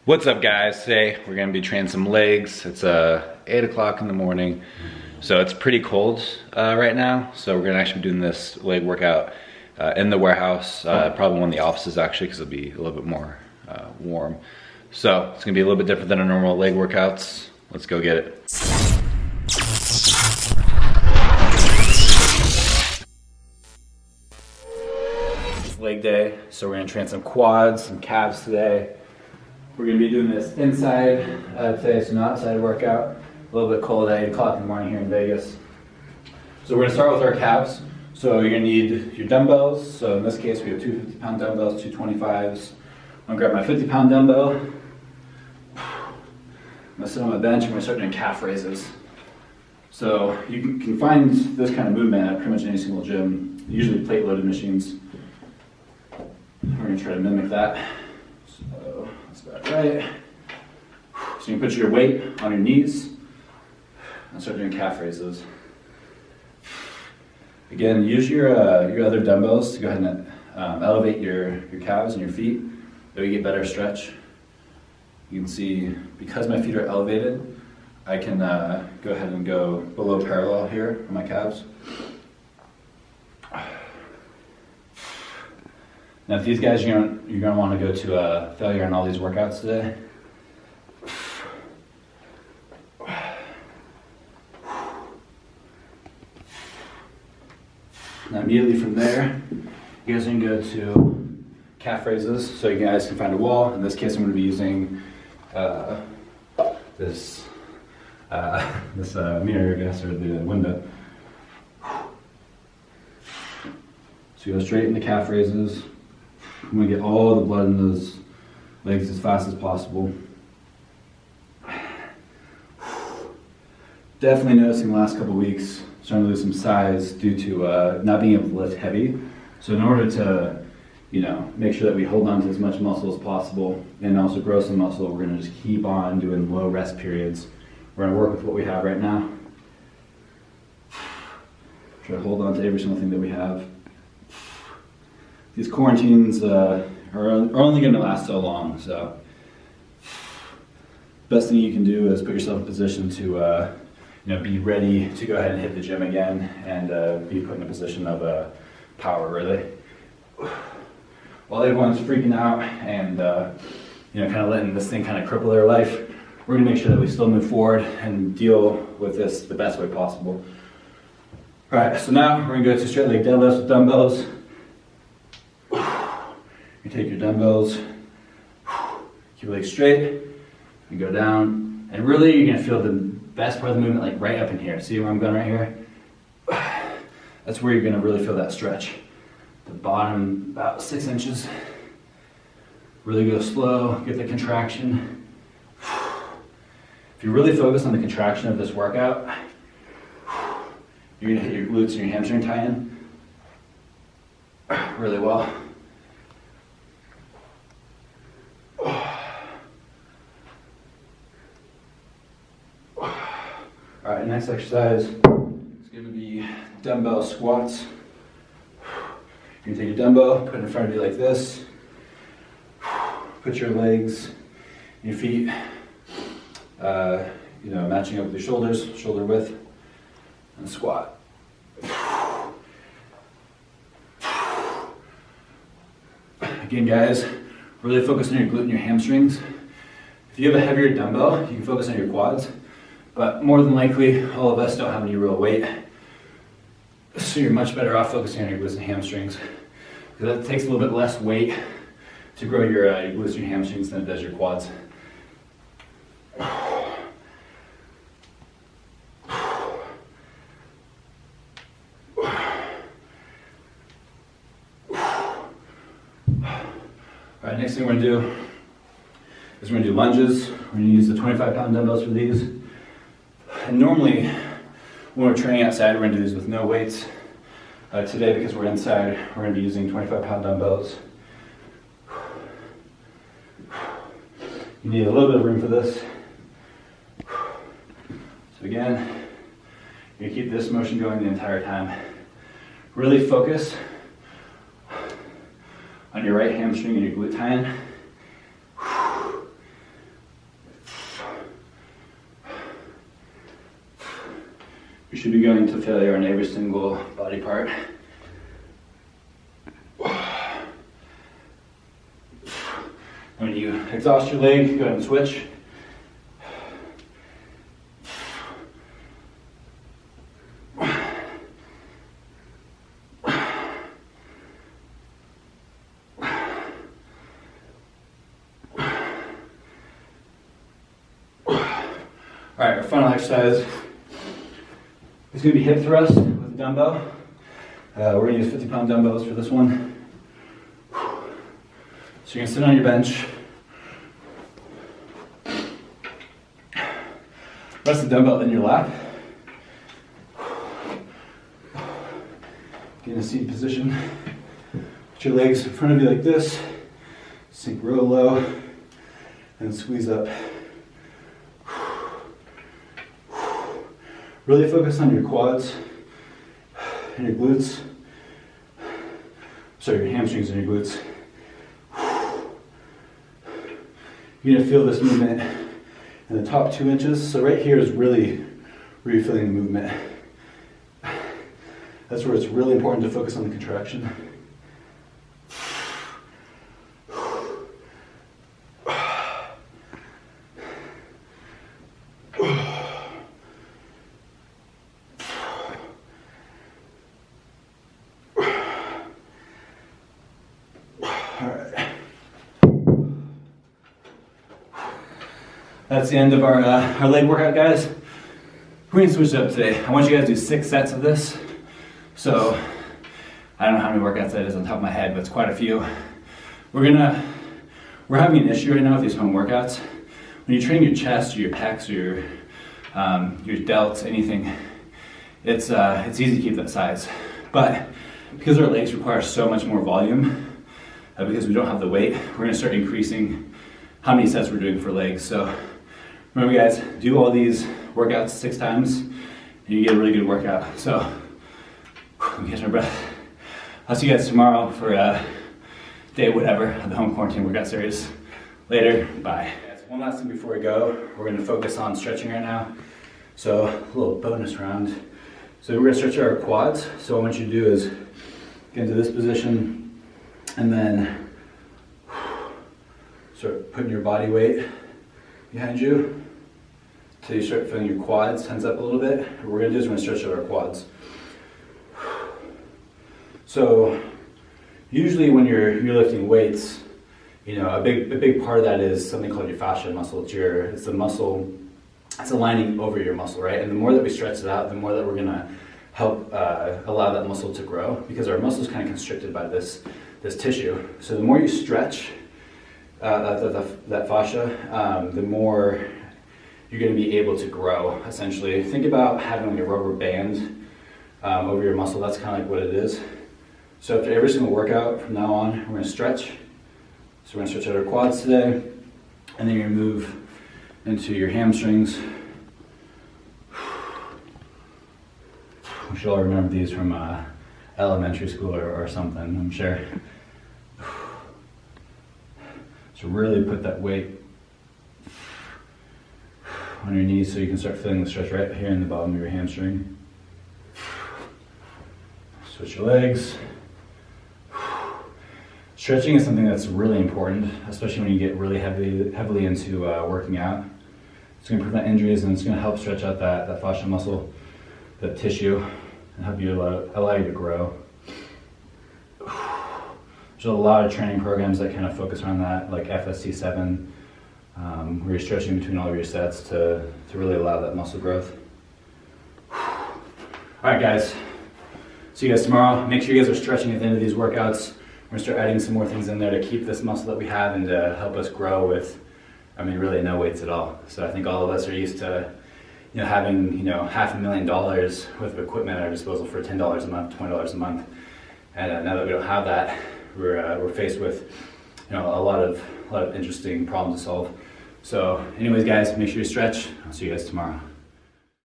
What's up, guys? Today we're gonna be training some legs. It's 8 o'clock in the morning, so it's pretty cold right now. So we're gonna actually be doing this leg workout in the warehouse, probably one of the offices actually, because it'll be a little bit more warm. So it's gonna be a little bit different than our normal leg workouts. Let's go get it. It's leg day, so we're gonna train some quads, some calves today. We're gonna be doing this inside today, so not outside workout. A little bit cold at 8 o'clock in the morning here in Vegas. So we're gonna start with our calves. So you're gonna need your dumbbells. So in this case, we have two 50-pound dumbbells, two 25s. I'm gonna grab my 50-pound dumbbell. I'm gonna sit on my bench and we're gonna start doing calf raises. So you can find this kind of movement at pretty much any single gym, usually plate-loaded machines. We're gonna try to mimic that. So that's about right. So you can put your weight on your knees and start doing calf raises. Again, use your other dumbbells to go ahead and elevate your calves and your feet. That way you get better stretch. You can see, because my feet are elevated, I can go ahead and go below parallel here on my calves. Now, if these guys, you're gonna want to go to failure on all these workouts today. Now, immediately from there, you guys are gonna go to calf raises. So you guys can find a wall. In this case, I'm gonna be using this mirror, I guess, or the window. So you go straight into calf raises. I'm gonna get all the blood in those legs as fast as possible. Definitely noticing the last couple weeks, starting to lose some size due to not being able to lift heavy. So in order to, make sure that we hold on to as much muscle as possible and also grow some muscle, we're gonna just keep on doing low rest periods. We're gonna work with what we have right now. Try to hold on to every single thing that we have. These quarantines are only going to last so long, so best thing you can do is put yourself in a position to be ready to go ahead and hit the gym again and be put in a position of power, really. While everyone's freaking out and kind of letting this thing kind of cripple their life, we're going to make sure that we still move forward and deal with this the best way possible. All right, so now we're going to go to straight leg deadlifts with dumbbells. You take your dumbbells, keep your legs straight, you go down, and really you're gonna feel the best part of the movement like right up in here. See where I'm going right here? That's where you're gonna really feel that stretch. The bottom about 6 inches. Really go slow, get the contraction. If you really focus on the contraction of this workout, you're gonna hit your glutes and your hamstring tie-in really well. All right, next exercise is going to be dumbbell squats. You're going to take your dumbbell, put it in front of you like this. Put your legs, your feet, matching up with your shoulders, shoulder width, and squat. Again, guys, really focus on your glute and your hamstrings. If you have a heavier dumbbell, you can focus on your quads. But more than likely, all of us don't have any real weight. So you're much better off focusing on your glutes and hamstrings. Because that takes a little bit less weight to grow your glutes and your hamstrings than it does your quads. All right, next thing we're gonna do is we're gonna do lunges. We're gonna use the 25-pound dumbbells for these. And normally, when we're training outside, we're gonna do these with no weights. Today, because we're inside, we're gonna be using 25-pound dumbbells. You need a little bit of room for this. So again, you keep this motion going the entire time. Really focus on your right hamstring and your glute tie-in. We should be going to failure on every single body part. When you exhaust your leg, go ahead and switch. All right, our final exercise is going to be hip thrust with a dumbbell. We're going to use 50-pound dumbbells for this one. So you're going to sit on your bench. Rest the dumbbell in your lap. Get in a seated position. Put your legs in front of you like this. Sink real low and squeeze up. Really focus on your quads and your glutes. Sorry, your hamstrings and your glutes. You're going to feel this movement in the top 2 inches. So right here is really where you're feeling the movement. That's where it's really important to focus on the contraction. That's the end of our leg workout, guys. We're gonna switch it up today. I want you guys to do 6 sets of this. So, I don't know how many workouts that is on top of my head, but it's quite a few. We're having an issue right now with these home workouts. When you train your chest or your pecs or your delts, anything, it's easy to keep that size. But because our legs require so much more volume, because we don't have the weight, we're gonna start increasing how many sets we're doing for legs. So remember, guys, do all these workouts 6 times and you get a really good workout. So I'm catching my breath. I'll see you guys tomorrow for day whatever of the home quarantine workout series. Later, bye. Guys, one last thing before we go. We're gonna focus on stretching right now. So a little bonus round. So we're gonna stretch our quads. So what I want you to do is get into this position and then start putting your body weight behind you until you start feeling your quads tense up a little bit. What we're gonna do is we're gonna stretch out our quads. So usually when you're lifting weights, you know, a big part of that is something called your fascia muscle. It's the muscle, it's a lining over your muscle, right? And the more that we stretch it out, the more that we're gonna help allow that muscle to grow, because our muscle is kind of constricted by this tissue. So the more you stretch that fascia, the more you're going to be able to grow, essentially. Think about having like a rubber band over your muscle. That's kind of like what it is. So after every single workout from now on, we're going to stretch. So we're going to stretch out our quads today, and then you're going to move into your hamstrings. We should all remember these from elementary school or something, I'm sure. So really put that weight on your knees so you can start feeling the stretch right here in the bottom of your hamstring. Switch your legs. Stretching is something that's really important, especially when you get really heavily into working out. It's going to prevent injuries, and it's going to help stretch out that fascia muscle, that tissue, and help you allow you to grow. There's a lot of training programs that kind of focus around that, like FST7, where you're stretching between all of your sets to really allow that muscle growth. All right, guys. See you guys tomorrow. Make sure you guys are stretching at the end of these workouts. We're gonna start adding some more things in there to keep this muscle that we have and to help us grow with, really no weights at all. So I think all of us are used to, having, $500,000 worth of equipment at our disposal for $10 a month, $20 a month. And now that we don't have that, we're faced with, a lot of interesting problems to solve. So anyways, guys, make sure you stretch. I'll see you guys tomorrow.